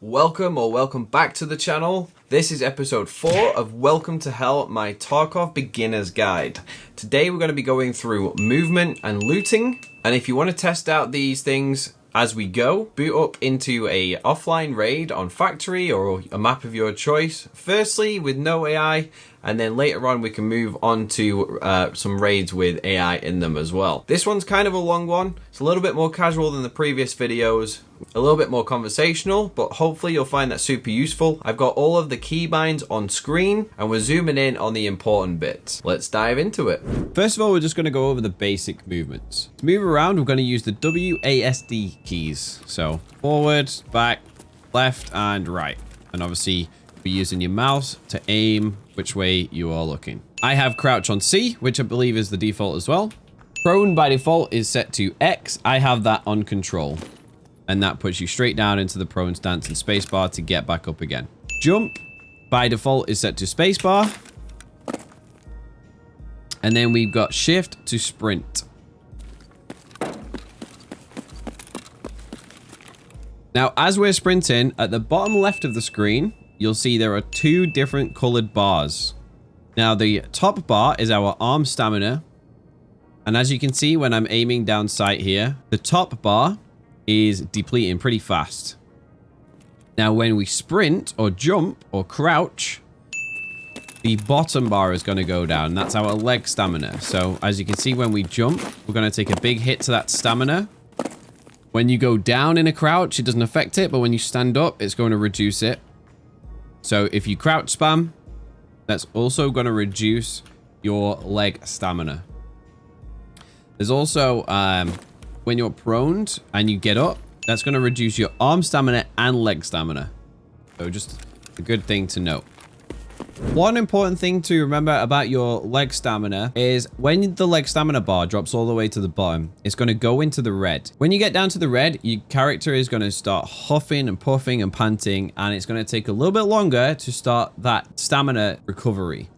Welcome back to the channel. This is episode 4 of Welcome to Hell, my Tarkov Beginner's Guide. Today we're going to be going through movement and looting, and if you want to test out these things as we go, boot up into a offline raid on Factory or a map of your choice, firstly with no AI, and then later on we can move on to some raids with AI in them as well. This one's kind of a long one. It's a little bit more casual than the previous videos, a little bit more conversational, but hopefully you'll find that super useful. I've got all of the keybinds on screen and we're zooming in on the important bits. Let's dive into it. First of all, we're just going to go over the basic movements. To move around, we're going to use the WASD keys. So forward, back, left, and right. And obviously be using your mouse to aim which way you are looking. I have crouch on C, which I believe is the default as well. Prone by default is set to X. I have that on control. And that puts you straight down into the prone stance and spacebar to get back up again. Jump by default is set to spacebar. And then we've got shift to sprint. Now, as we're sprinting, at the bottom left of the screen, you'll see there are 2 different colored bars. Now, the top bar is our arm stamina. And as you can see, when I'm aiming down sight here, the top bar is depleting pretty fast. Now, when we sprint or jump or crouch, the bottom bar is going to go down. That's our leg stamina. So as you can see, when we jump, we're going to take a big hit to that stamina. When you go down in a crouch, it doesn't affect it, but when you stand up, it's going to reduce it. So if you crouch spam, that's also going to reduce your leg stamina. There's also, when you're proned and you get up, that's going to reduce your arm stamina and leg stamina. So just a good thing to note. One important thing to remember about your leg stamina is when the leg stamina bar drops all the way to the bottom, it's going to go into the red. When you get down to the red, your character is going to start huffing and puffing and panting, and it's going to take a little bit longer to start that stamina recovery.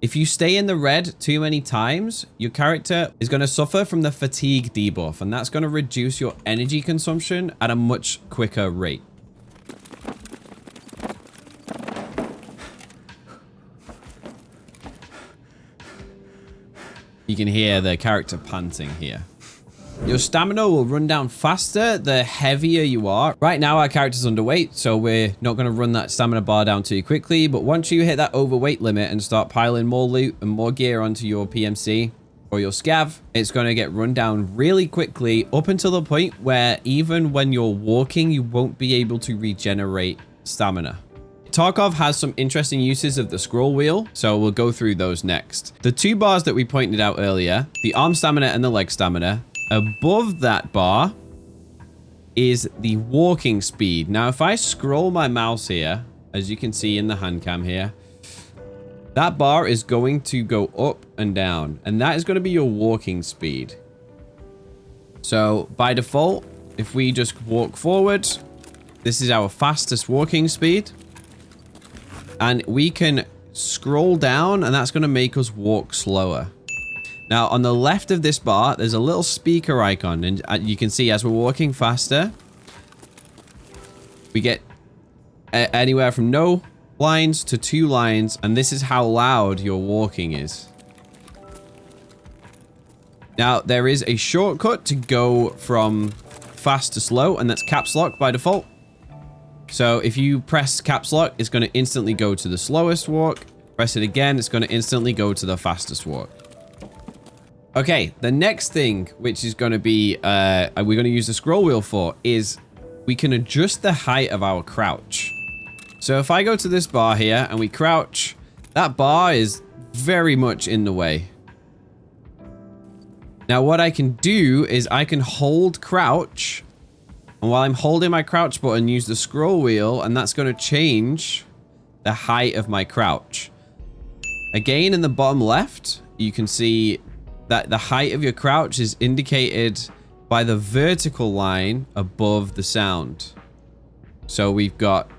If you stay in the red too many times, your character is going to suffer from the fatigue debuff, and that's going to reduce your energy consumption at a much quicker rate. You can hear the character panting here. Your stamina will run down faster the heavier you are. Right now, our character's underweight, so we're not going to run that stamina bar down too quickly. But once you hit that overweight limit and start piling more loot and more gear onto your PMC or your scav, it's going to get run down really quickly up until the point where even when you're walking, you won't be able to regenerate stamina. Tarkov has some interesting uses of the scroll wheel, so we'll go through those next. The 2 bars that we pointed out earlier, the arm stamina and the leg stamina, above that bar is the walking speed. Now, if I scroll my mouse here, as you can see in the hand cam here, that bar is going to go up and down, and that is going to be your walking speed. So by default, if we just walk forward, this is our fastest walking speed. And we can scroll down, and that's going to make us walk slower. Now, on the left of this bar, there's a little speaker icon, and you can see as we're walking faster, we get anywhere from no lines to 2 lines, and this is how loud your walking is. Now, there is a shortcut to go from fast to slow, and that's caps lock by default. So if you press caps lock, it's going to instantly go to the slowest walk. Press it again, it's going to instantly go to the fastest walk. Okay, the next thing, which is going to be, we're going to use the scroll wheel for, is we can adjust the height of our crouch. So if I go to this bar here and we crouch, that bar is very much in the way. Now what I can do is I can hold crouch, and while I'm holding my crouch button, use the scroll wheel, and that's going to change the height of my crouch. Again, in the bottom left, you can see that the height of your crouch is indicated by the vertical line above the sound. So we've got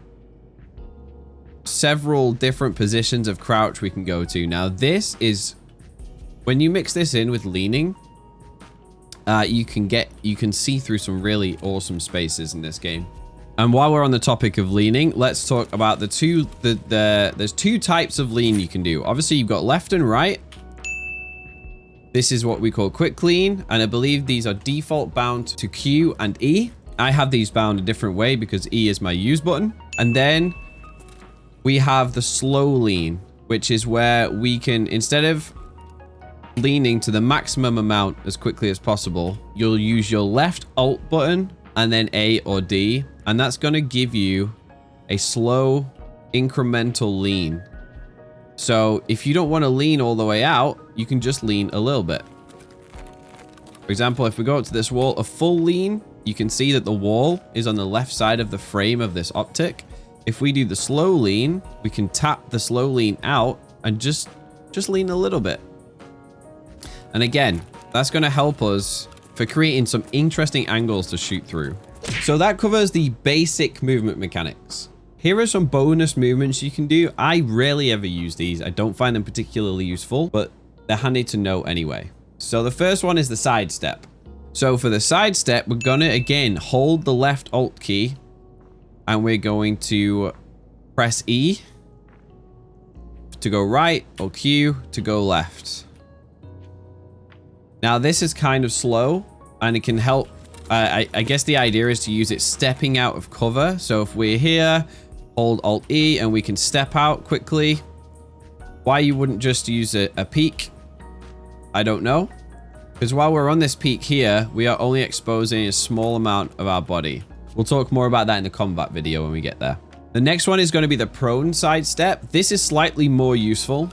several different positions of crouch we can go to. Now this is, when you mix this in with leaning, you can see through some really awesome spaces in this game. And while we're on the topic of leaning, let's talk about there's two types of lean you can do. Obviously, you've got left and right. This is what we call quick lean, and I believe these are default bound to Q and E. I have these bound a different way because E is my use button. And then we have the slow lean, which is where we can, instead of leaning to the maximum amount as quickly as possible, you'll use your left Alt button and then A or D, and that's going to give you a slow incremental lean. So if you don't want to lean all the way out, you can just lean a little bit. For example, if we go up to this wall, a full lean, you can see that the wall is on the left side of the frame of this optic. If we do the slow lean, we can tap the slow lean out and just lean a little bit. And again, that's going to help us for creating some interesting angles to shoot through. So that covers the basic movement mechanics. Here are some bonus movements you can do. I rarely ever use these. I don't find them particularly useful, but they're handy to know anyway. So the first one is the sidestep. So for the sidestep, we're going to, again, hold the left Alt key, and we're going to press E to go right, or Q to go left. Now, this is kind of slow, and it can help. I guess the idea is to use it stepping out of cover. So if we're here, hold Alt E, and we can step out quickly. Why you wouldn't just use a peek, I don't know. Because while we're on this peak here, we are only exposing a small amount of our body. We'll talk more about that in the combat video when we get there. The next one is going to be the prone sidestep. This is slightly more useful.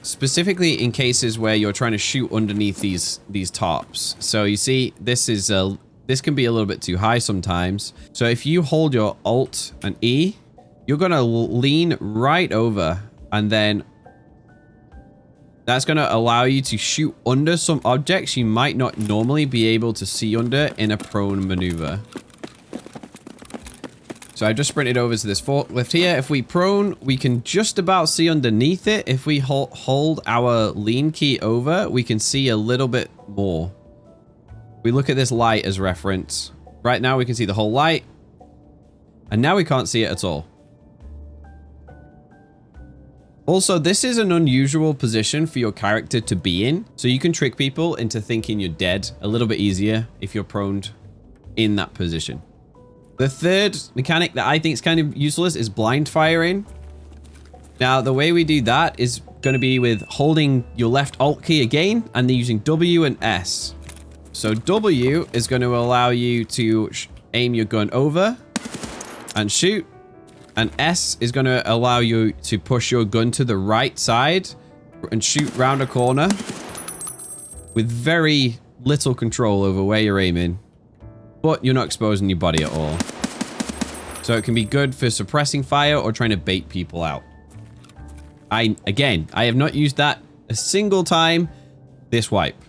Specifically in cases where you're trying to shoot underneath these tarps. So you see, this can be a little bit too high sometimes. So if you hold your Alt and E, you're going to lean right over, and then that's going to allow you to shoot under some objects you might not normally be able to see under in a prone maneuver. So I just sprinted over to this forklift here. If we prone, we can just about see underneath it. If we hold our lean key over, we can see a little bit more. We look at this light as reference. Right now we can see the whole light, and now we can't see it at all. Also, this is an unusual position for your character to be in, so you can trick people into thinking you're dead a little bit easier if you're proned in that position. The third mechanic that I think is kind of useless is blind firing. Now, the way we do that is going to be with holding your left Alt key again, and then using W and S. So W is going to allow you to aim your gun over and shoot. And S is going to allow you to push your gun to the right side and shoot round a corner with very little control over where you're aiming, but you're not exposing your body at all. So it can be good for suppressing fire or trying to bait people out. I have not used that a single time this wipe.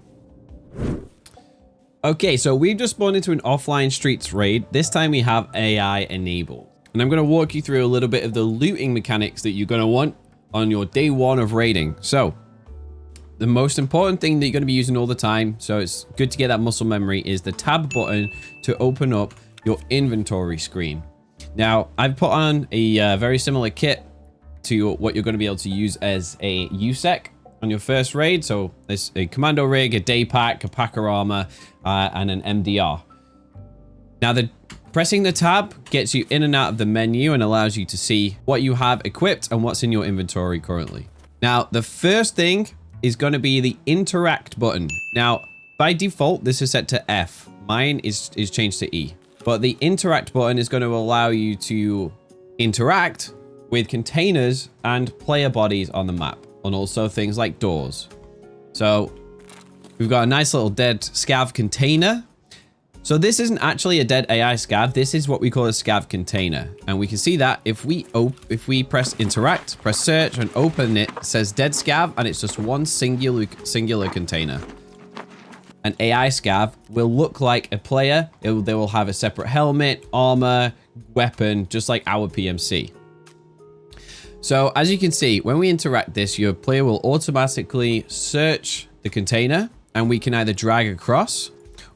Okay, so we've just spawned into an offline streets raid. This time we have AI enabled. And I'm going to walk you through a little bit of the looting mechanics that you're going to want on your day one of raiding. So the most important thing that you're going to be using all the time, so it's good to get that muscle memory, is the tab button to open up your inventory screen. Now, I've put on a very similar kit to what you're going to be able to use as a USEC on your first raid. So there's a commando rig, a day pack, a packer armor, and an MDR. Now, pressing the tab gets you in and out of the menu and allows you to see what you have equipped and what's in your inventory currently. Now, the first thing is going to be the interact button. Now, by default, this is set to F. Mine is changed to E. But the interact button is going to allow you to interact with containers and player bodies on the map, and also things like doors. So we've got a nice little dead scav container. So this isn't actually a dead AI scav. This is what we call a scav container. And we can see that if we press interact, press search and open it, it says dead scav, and it's just one singular container. An AI scav will look like a player. They will have a separate helmet, armor, weapon, just like our PMC. So as you can see, when we interact this, your player will automatically search the container, and we can either drag across,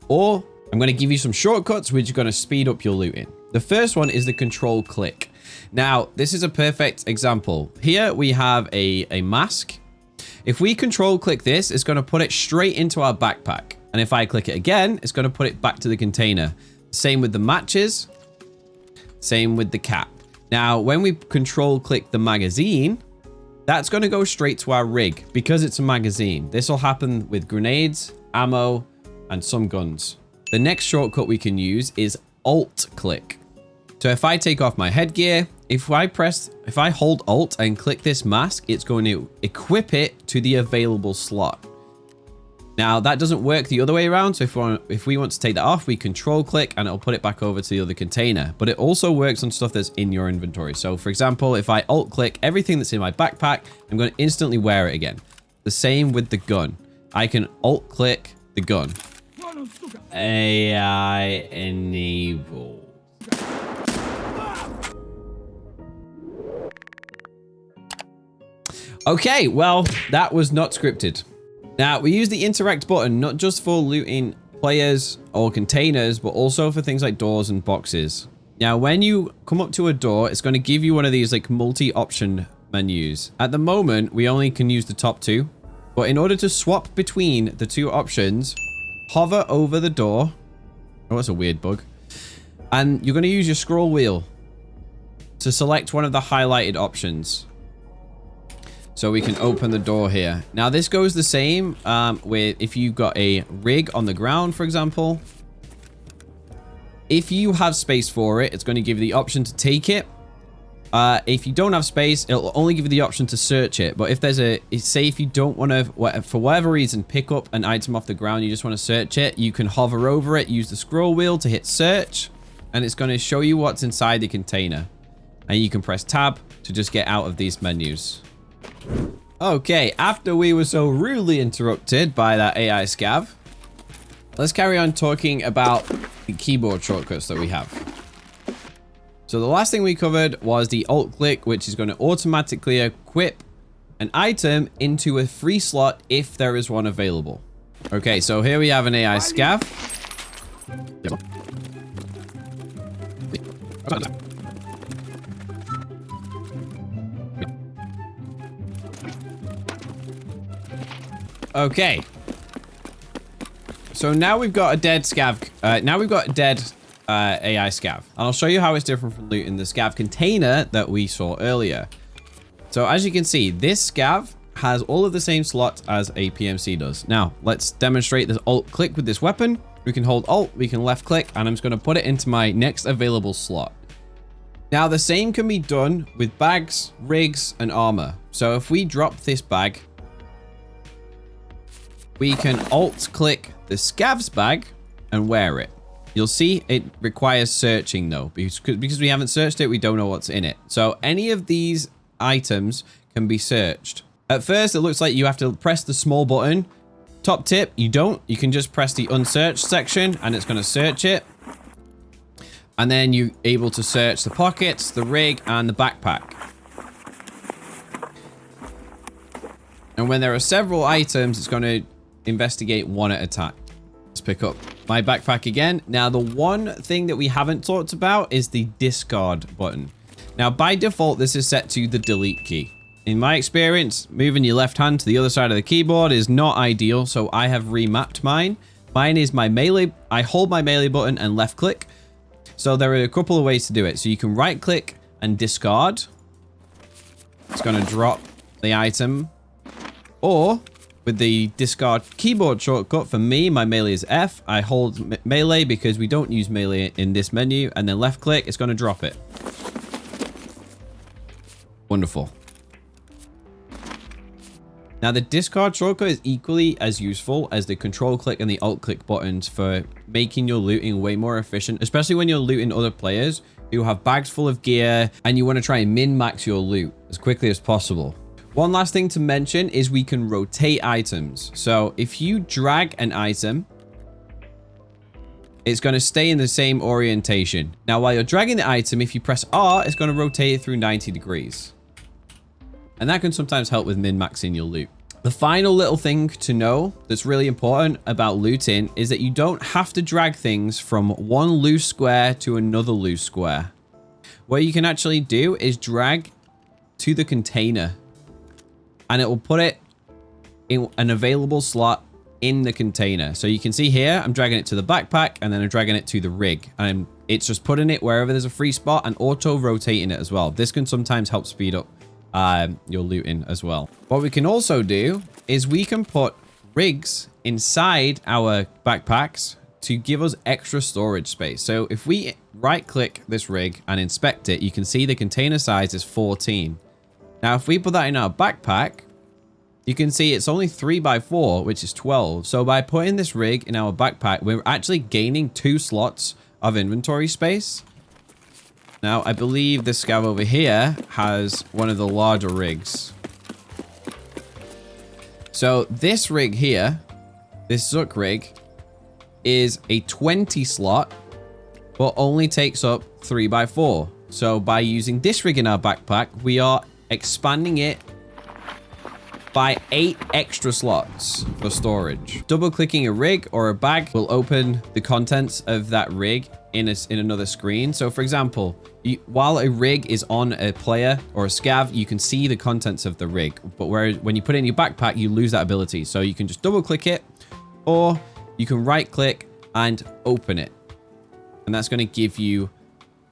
or I'm going to give you some shortcuts which are going to speed up your looting. The first one is the control click. Now, this is a perfect example. Here we have a mask. If we control click this, it's going to put it straight into our backpack. And if I click it again, it's going to put it back to the container. Same with the matches. Same with the cap. Now, when we control click the magazine, that's going to go straight to our rig because it's a magazine. This will happen with grenades, ammo, and some guns. The next shortcut we can use is Alt click. So if I take off my headgear, if I hold Alt and click this mask, it's going to equip it to the available slot. Now that doesn't work the other way around. So if we want to take that off, we control click and it'll put it back over to the other container. But it also works on stuff that's in your inventory. So for example, if I Alt click everything that's in my backpack, I'm going to instantly wear it again. The same with the gun. I can Alt click the gun. AI enable. Okay, well, that was not scripted. Now, we use the interact button not just for looting players or containers, but also for things like doors and boxes. Now, when you come up to a door, it's going to give you one of these like multi-option menus. At the moment, we only can use the top two. But in order to swap between the two options, hover over the door. Oh, that's a weird bug. And you're going to use your scroll wheel to select one of the highlighted options. So we can open the door here. Now this goes the same with if you've got a rig on the ground, for example. If you have space for it, it's going to give you the option to take it. If you don't have space, it'll only give you the option to search it. But if there's say if you don't want to, for whatever reason, pick up an item off the ground, you just want to search it, you can hover over it, use the scroll wheel to hit search, and it's going to show you what's inside the container. And you can press tab to just get out of these menus. Okay, after we were so rudely interrupted by that AI scav, let's carry on talking about the keyboard shortcuts that we have. So the last thing we covered was the Alt click, which is going to automatically equip an item into a free slot if there is one available. Okay, so here we have an AI scav. Okay. So now we've got a dead scav. Now we've got a dead AI scav. And I'll show you how it's different from looting the scav container that we saw earlier. So as you can see, this scav has all of the same slots as a PMC does. Now, let's demonstrate this Alt click with this weapon. We can hold Alt, we can left click, and I'm just going to put it into my next available slot. Now, the same can be done with bags, rigs, and armor. So if we drop this bag, we can Alt click the scav's bag and wear it. You'll see it requires searching though, because we haven't searched it, we don't know what's in it. So any of these items can be searched. At first, it looks like you have to press the small button. Top tip, you don't. You can just press the unsearched section and it's going to search it. And then you're able to search the pockets, the rig, and the backpack. And when there are several items, it's going to investigate one at a time. Let's pick up my backpack again. Now, the one thing that we haven't talked about is the discard button. Now, by default, this is set to the delete key. In my experience, moving your left hand to the other side of the keyboard is not ideal, so I have remapped mine. Mine is my melee. I hold my melee button and left click. So there are a couple of ways to do it. So you can right click and discard. It's going to drop the item. Or with the discard keyboard shortcut, for me, my melee is F. I hold melee because we don't use melee in this menu. And then left click, it's going to drop it. Wonderful. Now, the discard shortcut is equally as useful as the control click and the alt click buttons for making your looting way more efficient, especially when you're looting other players who have bags full of gear and you want to try and min-max your loot as quickly as possible. One last thing to mention is we can rotate items. So if you drag an item, it's going to stay in the same orientation. Now, while you're dragging the item, if you press R, it's going to rotate it through 90 degrees. And that can sometimes help with min-maxing your loot. The final little thing to know that's really important about looting is that you don't have to drag things from one loose square to another loose square. What you can actually do is drag to the container and it will put it in an available slot in the container. So you can see here, I'm dragging it to the backpack and then I'm dragging it to the rig. And it's just putting it wherever there's a free spot and auto rotating it as well. This can sometimes help speed up your looting as well. What we can also do is we can put rigs inside our backpacks to give us extra storage space. So if we right click this rig and inspect it, you can see the container size is 14. Now, if we put that in our backpack, you can see it's only 3x4, which is 12. So by putting this rig in our backpack, we're actually gaining 2 slots of inventory space. Now, I believe this scav over here has one of the larger rigs. So this rig here, this Zuck rig, is a 20 slot, but only takes up 3x4. So by using this rig in our backpack, we are expanding it by 8 extra slots for storage. Double clicking a rig or a bag will open the contents of that rig in another screen. So for example, while a rig is on a player or a scav, you can see the contents of the rig, but when you put it in your backpack, you lose that ability. So you can just double click it, or you can right click and open it. And that's going to give you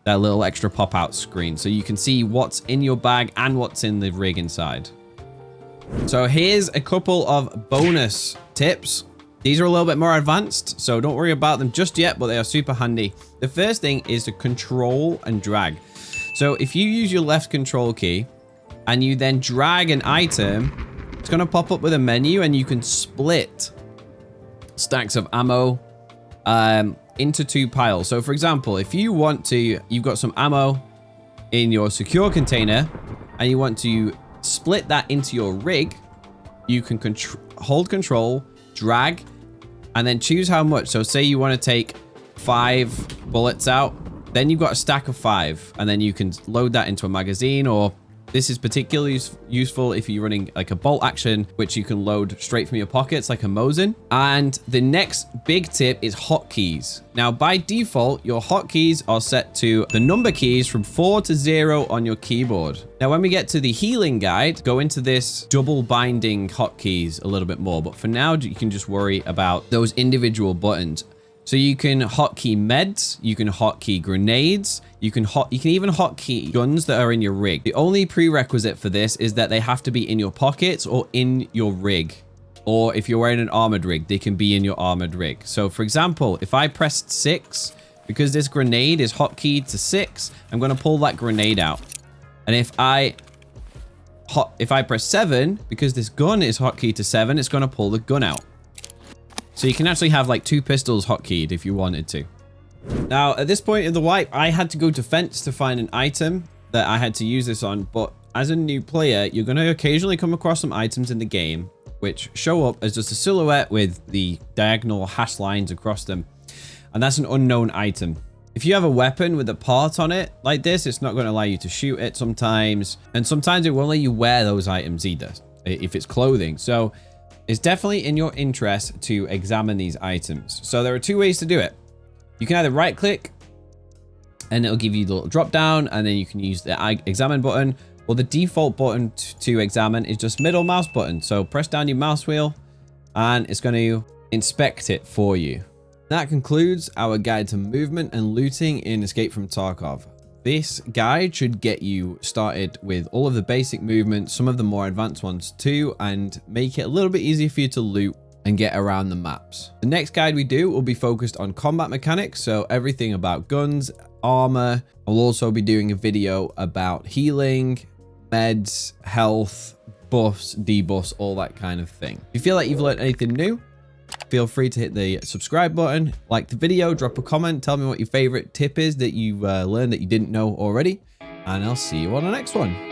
that little extra pop out screen. So you can see what's in your bag and what's in the rig inside. So here's a couple of bonus tips. These are a little bit more advanced, so don't worry about them just yet, but they are super handy. The first thing is to control and drag. So if you use your left control key and you then drag an item, it's going to pop up with a menu and you can split stacks of ammo into 2 piles. So for example, if you want to, you've got some ammo in your secure container and you want to split that into your rig, you can hold control, drag, and then choose how much. So say you want to take 5 bullets out, then you've got a stack of 5, and then you can load that into a magazine, or this is particularly useful if you're running like a bolt action, which you can load straight from your pockets like a Mosin. And the next big tip is hotkeys. Now, by default, your hotkeys are set to the number keys from 4 to 0 on your keyboard. Now, when we get to the healing guide, go into this double binding hotkeys a little bit more. But for now, you can just worry about those individual buttons. So you can hotkey meds, you can hotkey grenades, you can even hotkey guns that are in your rig. The only prerequisite for this is that they have to be in your pockets or in your rig. Or if you're wearing an armored rig, they can be in your armored rig. So for example, if I pressed 6, because this grenade is hotkeyed to 6, I'm going to pull that grenade out. And if I press 7, because this gun is hotkeyed to 7, it's going to pull the gun out. So you can actually have like 2 pistols hotkeyed if you wanted to. Now, at this point in the wipe, I had to go to fence to find an item that I had to use this on. But as a new player, you're going to occasionally come across some items in the game which show up as just a silhouette with the diagonal hash lines across them. And that's an unknown item. If you have a weapon with a part on it like this, it's not going to allow you to shoot it sometimes. And sometimes it won't let you wear those items either, if it's clothing. So it's definitely in your interest to examine these items. So there are 2 ways to do it. You can either right click and it'll give you the little drop down, and then you can use the examine button, or the default button to examine is just middle mouse button. So press down your mouse wheel and it's going to inspect it for you. That concludes our guide to movement and looting in Escape from Tarkov. This guide should get you started with all of the basic movements, some of the more advanced ones too, and make it a little bit easier for you to loot and get around the maps. The next guide we do will be focused on combat mechanics, so everything about guns, armor. I'll also be doing a video about healing, meds, health, buffs, debuffs, all that kind of thing. If you feel like you've learned anything new, feel free to hit the subscribe button, like the video, drop a comment, tell me what your favorite tip is that you learned that you didn't know already, and I'll see you on the next one.